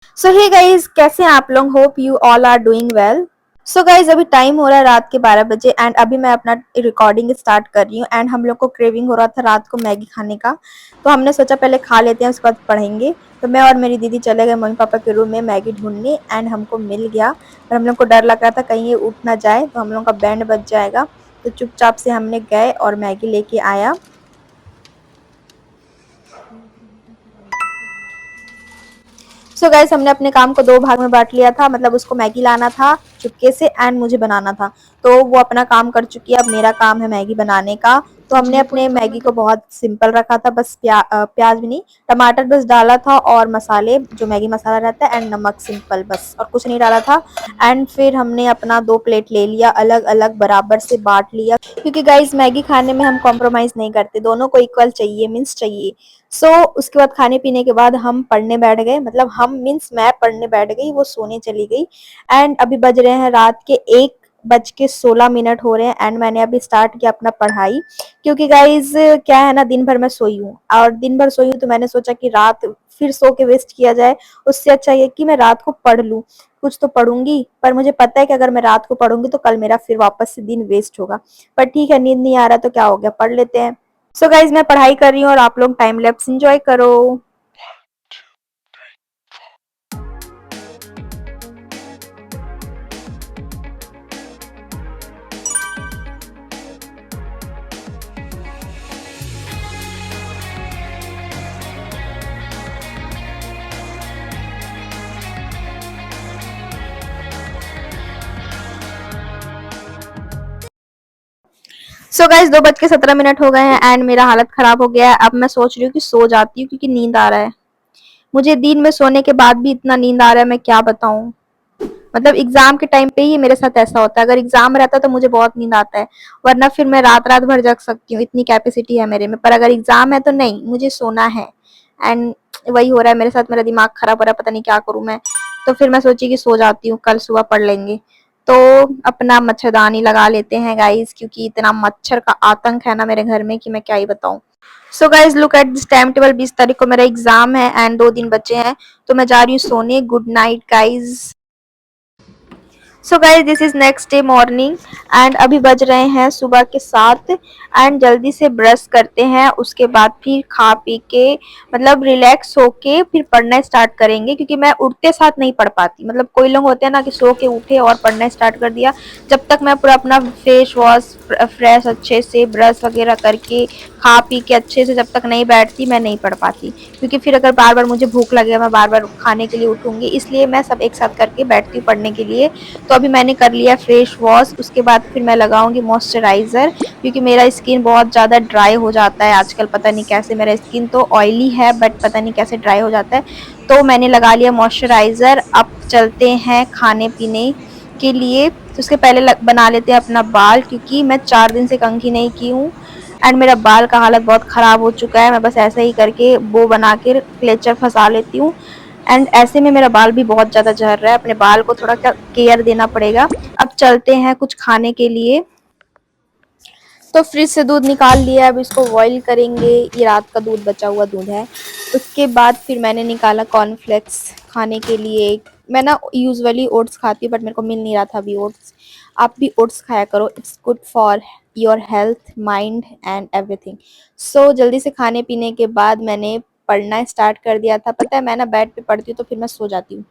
सो hey guys, कैसे हैं आप लोग? Hope you all are doing well. So guys, अभी टाइम हो रहा है रात के 12 बजे एंड अभी मैं अपना रिकॉर्डिंग स्टार्ट कर रही हूँ। एंड हम लोग को क्रेविंग हो रहा था रात को मैगी खाने का, तो हमने सोचा पहले खा लेते हैं, उसके बाद पढ़ेंगे। तो मैं और मेरी दीदी चले गए मम्मी पापा के रूम में मैगी ढूंढने एंड हमको मिल गया। पर हम लोग को डर लग रहा था कहीं ये उठ ना जाए तो हम लोग का बैंड बज जाएगा। तो चुपचाप से हमने गए और मैगी लेके आया। सो गाइस, हमने अपने काम को दो भाग में बांट लिया था, मतलब उसको मैगी लाना था चुपके से एंड मुझे बनाना था। तो वो अपना काम कर चुकी है, अब मेरा काम है मैगी बनाने का। तो हमने अपने मैगी को बहुत सिंपल रखा था, बस प्याज भी नहीं, टमाटर बस डाला था और मसाले जो मैगी मसाला रहता है एंड नमक, सिंपल बस, और कुछ नहीं डाला था। एंड फिर हमने अपना 2 प्लेट ले लिया, अलग अलग बराबर से बांट लिया, क्योंकि गाइस मैगी खाने में हम कॉम्प्रोमाइज नहीं करते, दोनों को इक्वल चाहिए, मीन्स चाहिए। उसके बाद खाने पीने के बाद हम पढ़ने बैठ गए, मतलब हम मीन्स मैं पढ़ने बैठ गई, वो सोने चली गई। एंड अभी बज रहे हैं रात के 1:16 हो रहे हैं एंड मैंने अभी स्टार्ट किया अपना पढ़ाई। क्योंकि गाइज क्या है ना, दिन भर मैं सोई हूँ और दिन भर सोई हूँ तो मैंने सोचा कि रात फिर सो के वेस्ट किया जाए, उससे अच्छा ये कि मैं रात को पढ़ लूँ। कुछ तो पढ़ूंगी, पर मुझे पता है कि अगर मैं रात को पढ़ूंगी तो कल मेरा फिर वापस से दिन वेस्ट होगा। पर ठीक है, नींद नहीं आ रहा तो क्या हो गया, पढ़ लेते हैं। सो गाइज, मैं पढ़ाई कर रही हूँ और आप लोग टाइम लैप्स एंजॉय करो। सो गाइज, 2:17 हो गए हैं एंड मेरा हालत खराब हो गया है। अब मैं सोच रही हूँ कि सो जाती हूँ क्योंकि नींद आ रहा है मुझे। दिन में सोने के बाद भी इतना नींद आ रहा है, मैं क्या बताऊं। मतलब एग्जाम के टाइम पे ही मेरे साथ ऐसा होता है, अगर एग्जाम रहता तो मुझे बहुत नींद आता है, वरना फिर मैं रात रात भर जग सकती हूँ, इतनी कैपेसिटी है मेरे में। पर अगर एग्जाम है तो नहीं, मुझे सोना है। एंड वही हो रहा है मेरे साथ, मेरा दिमाग खराब हो रहा है, पता नहीं क्या करूं मैं। तो फिर मैं सोची कि सो जाती हूँ, कल सुबह पढ़ लेंगे। तो अपना मच्छरदानी लगा लेते हैं गाइस, क्योंकि इतना मच्छर का आतंक है ना मेरे घर में कि मैं क्या ही बताऊं। So guys, look at this time table, 20 तारीख को मेरा एग्जाम है एंड 2 दिन बचे हैं। तो मैं जा रही हूँ सोने। Good night guys. So guys, this is next day morning and अभी बज रहे हैं सुबह के 7 एंड जल्दी से ब्रश करते हैं, उसके बाद फिर खा पी के मतलब रिलैक्स होके फिर पढ़ना स्टार्ट करेंगे, क्योंकि मैं उठते साथ नहीं पढ़ पाती। मतलब कोई लोग होते हैं ना कि सो के उठे और पढ़ना स्टार्ट कर दिया। जब तक मैं पूरा अपना फेस वॉश फ्रेश अच्छे से ब्रश वगैरह करके खा पी के अच्छे से जब तक नहीं बैठती, मैं नहीं पढ़ पाती। क्योंकि फिर अगर बार बार मुझे भूख लगे, मैं बार बार खाने के लिए उठूंगी, इसलिए मैं सब एक साथ करके बैठती हूँ पढ़ने के लिए। तो अभी मैंने कर लिया फेस वॉश, उसके बाद फिर मैं लगाऊंगी मॉइस्चराइजर, क्योंकि मेरा स्किन बहुत ज़्यादा ड्राई हो जाता है आजकल, पता नहीं कैसे। मेरा स्किन तो ऑयली है बट पता नहीं कैसे ड्राई हो जाता है। तो मैंने लगा लिया मॉइस्चराइजर। अब चलते हैं खाने पीने के लिए। तो उसके पहले बना लेते हैं अपना बाल, क्योंकि मैं 4 दिन से कंघी नहीं की हूँ एंड मेरा बाल का हालत बहुत खराब हो चुका है। मैं बस ऐसे ही करके बो बना के क्लेचर फंसा लेती हूँ एंड ऐसे में मेरा बाल भी बहुत ज्यादा झड़ रहा है। अपने बाल को थोड़ा केयर देना पड़ेगा। अब चलते हैं कुछ खाने के लिए। तो फ्रिज से दूध निकाल लिया, अब इसको बॉईल करेंगे। ये रात का दूध, बचा हुआ दूध है। उसके बाद फिर मैंने निकाला कॉर्नफ्लेक्स खाने के लिए। मैं ना यूजुअली ओट्स खाती हूँ बट मेरे को मिल नहीं रहा था अभी ओट्स। आप भी ओट्स खाया करो, it's good for your health, mind and everything. जल्दी से खाने पीने के बाद मैंने पढ़ना स्टार्ट कर दिया था। पता है, मैं ना बेड पे पढ़ती हूँ तो फिर मैं सो जाती हूँ,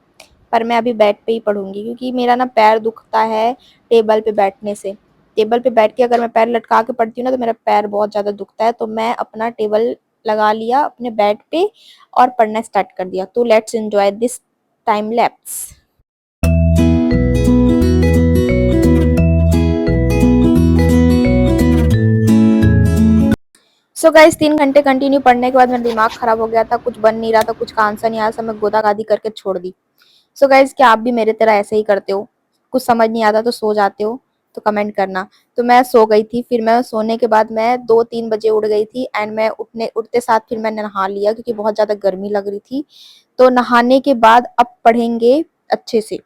पर मैं अभी बेड पे ही पढ़ूंगी, क्योंकि मेरा ना पैर दुखता है टेबल पे बैठने से। टेबल पे बैठ के अगर मैं पैर लटका के पढ़ती हूँ ना तो मेरा पैर बहुत ज़्यादा दुखता है। तो मैं अपना टेबल लगा लिया अपने बेड पे और पढ़ना स्टार्ट कर दिया। तो let's enjoy this time lapse. Guys, 3 घंटे कंटिन्यू पढ़ने के बाद मेरा दिमाग खराब हो गया था, कुछ बन नहीं रहा था, कुछ का आंसर नहीं आया, सब मैं गोदागादी करके छोड़ दी। गाइस, क्या आप भी मेरे तरह ऐसे ही करते हो? कुछ समझ नहीं आता तो सो जाते हो? तो कमेंट करना। तो मैं सो गई थी, फिर मैं सोने के बाद मैं 2-3 बजे उठ गई थी एंड मैं उठते साथ फिर मैंने नहा लिया, क्योंकि बहुत ज्यादा गर्मी लग रही थी। तो नहाने के बाद अब पढ़ेंगे अच्छे से।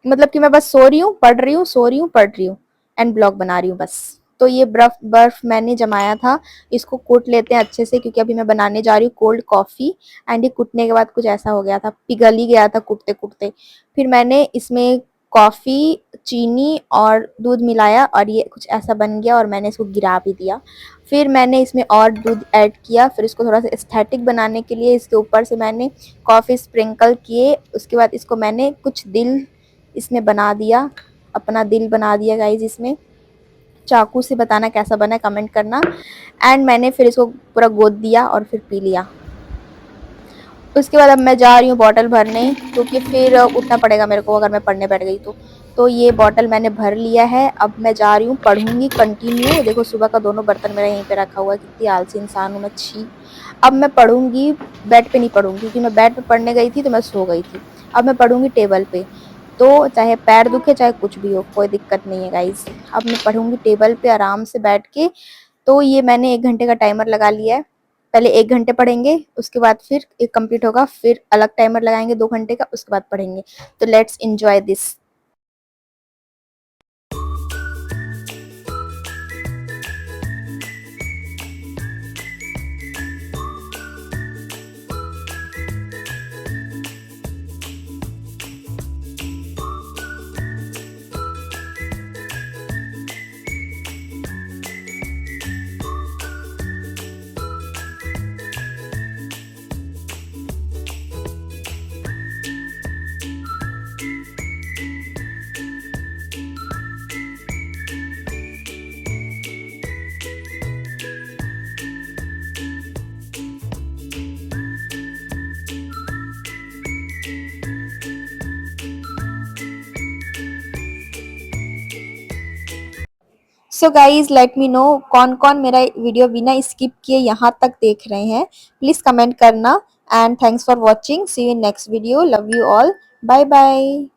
मतलब कि मैं बस सो रही हूँ, पढ़ रही हूँ, सो रही हूँ, पढ़ रही हूँ एंड ब्लॉग बना रही हूँ बस। तो ये बर्फ बर्फ मैंने जमाया था, इसको कूट लेते हैं अच्छे से, क्योंकि अभी मैं बनाने जा रही हूँ कोल्ड कॉफ़ी। एंड ये कूटने के बाद कुछ ऐसा हो गया था, पिघल ही गया था कूटते कूटते। फिर मैंने इसमें कॉफ़ी, चीनी और दूध मिलाया और ये कुछ ऐसा बन गया, और मैंने इसको गिरा भी दिया। फिर मैंने इसमें और दूध ऐड किया, फिर इसको थोड़ा सा एस्थेटिक बनाने के लिए इसके ऊपर से मैंने कॉफ़ी स्प्रिंकल किए। उसके बाद इसको मैंने कुछ दिल इसमें बना दिया, अपना दिल बना दिया गाइज इसमें। चाकू से बताना कैसा बना है, कमेंट करना। एंड मैंने फिर इसको पूरा गोद दिया और फिर पी लिया। उसके बाद अब मैं जा रही हूँ बॉटल भरने, क्योंकि फिर उठना पड़ेगा मेरे को अगर मैं पढ़ने बैठ गई तो ये बॉटल मैंने भर लिया है। अब मैं जा रही हूँ, पढ़ूंगी कंटिन्यू। देखो सुबह का दोनों बर्तन मेरा यहीं पे रखा हुआ है, कितनी आलसी इंसान हूँ मैं, छी। अब मैं पढ़ूंगी, बेड पे नहीं पढ़ूंगी, क्योंकि मैं बेड पे पढ़ने गई थी तो मैं सो गई थी। अब मैं पढ़ूंगी टेबल पे, तो चाहे पैर दुखे चाहे कुछ भी हो, कोई दिक्कत नहीं है गाइज। अब मैं पढ़ूंगी टेबल पे आराम से बैठ के। तो ये मैंने 1 घंटे का टाइमर लगा लिया है। पहले 1 घंटे पढ़ेंगे, उसके बाद फिर एक कंप्लीट होगा, फिर अलग टाइमर लगाएंगे 2 घंटे का, उसके बाद पढ़ेंगे। तो let's enjoy this. So guys let me know कौन कौन मेरा वीडियो बिना स्किप किए यहाँ तक देख रहे हैं, प्लीज कमेंट करना। And thanks for watching, see you in next video, love you all, bye bye.